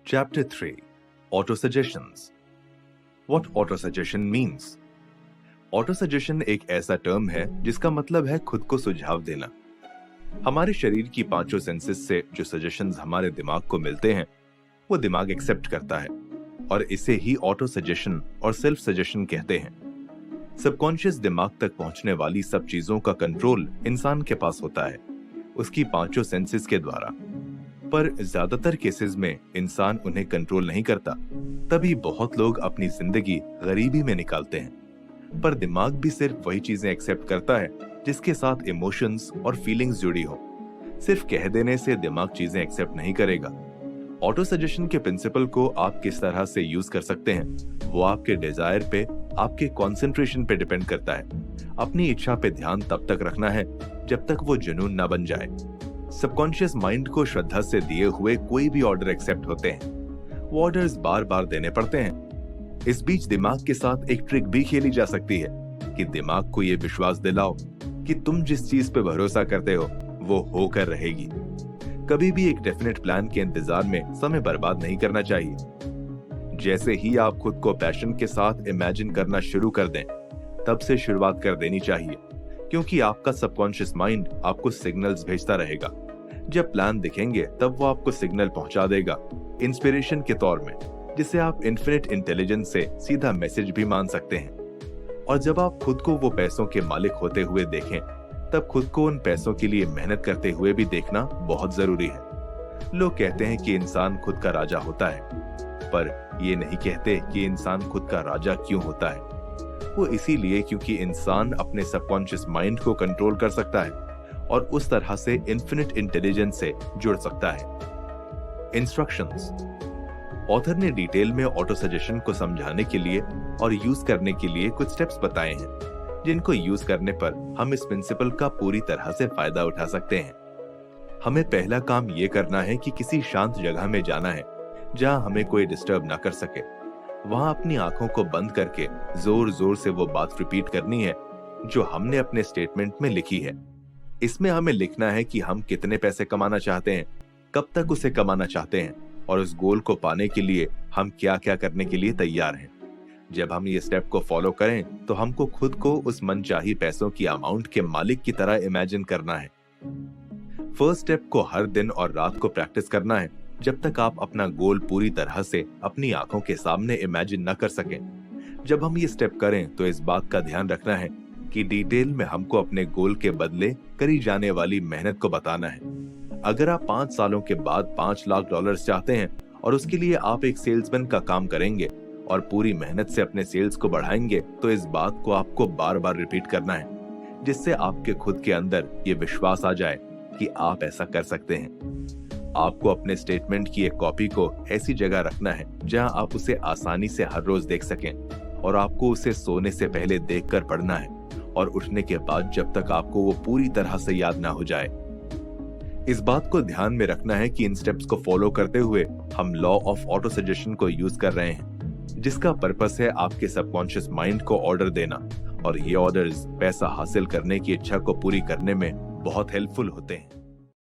Chapter 3 Autosuggestions. What autosuggestion means? Autosuggestion एक ऐसा term है जिसका मतलब है खुद को सुझाव देना। हमारे शरीर की पांचों सेंसेस से जो सजेशंस हमारे दिमाग को मिलते हैं वो दिमाग एक्सेप्ट करता है और इसे ही ऑटोसजेशन और सेल्फ सजेशन कहते हैं। सबकॉन्शियस दिमाग तक पहुंचने वाली सब चीजों का कंट्रोल इंसान के पास होता है उसकी पांचों सेंसेस के द्वारा, पर ज्यादातर केसेस में इंसान उन्हें कंट्रोल नहीं करता। तभी बहुत लोग अपनी जिंदगी गरीबी में निकालते हैं। पर दिमाग भी सिर्फ वही चीजें एक्सेप्ट करता है जिसके साथ इमोशंस और फीलिंग्स जुड़ी हो। सिर्फ कह देने से दिमाग चीजें एक्सेप्ट नहीं करेगा। ऑटो सजेशन के प्रिंसिपल को आप किस तरह से यूज कर सकते हैं वो आपके डिजायर पे, आपके कंसंट्रेशन पे डिपेंड करता है। अपनी इच्छा पे ध्यान तब तक रखना है जब तक वो जुनून ना बन जाए। सबकॉन्शियस माइंड को श्रद्धा से दिए हुए कोई भी ऑर्डर एक्सेप्ट होते हैं। वो ऑर्डर्स बार बार देने पड़ते हैं। इस बीच दिमाग के साथ एक ट्रिक भी खेली जा सकती है कि दिमाग को ये विश्वास दिलाओ कि तुम जिस चीज पे भरोसा करते हो वो होकर रहेगी। कभी भी एक डेफिनेट प्लान के इंतजार में समय बर्बाद नहीं करना चाहिए। जैसे ही आप खुद को पैशन के साथ इमेजिन करना शुरू कर दें, तब से शुरुआत कर देनी चाहिए, क्योंकि आपका सबकॉन्शियस माइंड आपको सिग्नल्स भेजता रहेगा। जब प्लान दिखेंगे तब वो आपको सिग्नल पहुंचा देगा इंस्पिरेशन के तौर में, जिसे आप इन्फिनिट इंटेलिजेंस से सीधा मैसेज भी मान सकते हैं। और जब आप खुद को वो पैसों के मालिक होते हुए देखें, तब खुद को उन पैसों के लिए मेहनत करते हुए भी देखना बहुत जरूरी है। लोग कहते हैं कि इंसान खुद का राजा होता है, पर ये नहीं कहते कि इंसान खुद का राजा क्यों होता है। वो इसीलिए क्योंकि इंसान अपने सबकॉन्शियस माइंड को कंट्रोल कर सकता है और उस तरह से इन्फिनिट इंटेलिजेंस से जुड़ सकता है। इंस्ट्रक्शंस। ऑथर ने डिटेल में ऑटो सजेशन को समझाने के लिए और यूज करने के लिए कुछ स्टेप्स बताए हैं, जिनको यूज करने पर हम इस प्रिंसिपल का पूरी तरह से फायदा उठा सकते हैं। हमें पहला काम ये करना है कि किसी शांत जगह में जाना है जहां हमें कोई डिस्टर्ब ना कर सके। वहां अपनी आंखों को बंद करके जोर जोर से वो बात रिपीट करनी है जो हमने अपने स्टेटमेंट में लिखी है। इसमें हमें लिखना है कि हम कितने पैसे कमाना चाहते हैं, कब तक उसे कमाना चाहते हैं और उस गोल को पाने के लिए हम क्या क्या करने के लिए तैयार हैं। जब हम ये स्टेप को फॉलो करें तो हमको खुद को उस मनचाही पैसों की अमाउंट के मालिक की तरह इमेजिन करना है। फर्स्ट स्टेप को हर दिन और रात को प्रैक्टिस करना है जब तक आप अपना गोल पूरी तरह से अपनी आंखों के सामने इमेजिन न कर सकें। जब हम ये स्टेप करें तो इस बात का ध्यान रखना है कि डिटेल में हमको अपने गोल के बदले करी जाने वाली मेहनत को बताना है। अगर आप 5 सालों के बाद $5 लाख चाहते हैं और उसके लिए आप एक सेल्समैन का काम करेंगे और पूरी मेहनत से अपने सेल्स को बढ़ाएंगे, तो इस बात को आपको बार बार रिपीट करना है, जिससे आपके खुद के अंदर ये विश्वास आ जाए कि आप ऐसा कर सकते हैं। आपको अपने स्टेटमेंट की एक कॉपी को ऐसी जगह रखना है जहां आप उसे आसानी से हर रोज देख सकें और आपको उसे सोने से पहले देखकर पढ़ना है और उठने के बाद जब तक आपको वो पूरी तरह से याद ना हो जाए। इस बात को ध्यान में रखना है कि इन स्टेप्स को फॉलो करते हुए हम लॉ ऑफ ऑटो सजेशन को यूज कर रहे हैं, जिसका पर्पस है आपके सबकॉन्शियस माइंड को ऑर्डर देना, और ये ऑर्डर्स पैसा हासिल करने की इच्छा को पूरी करने में बहुत हेल्पफुल होते हैं।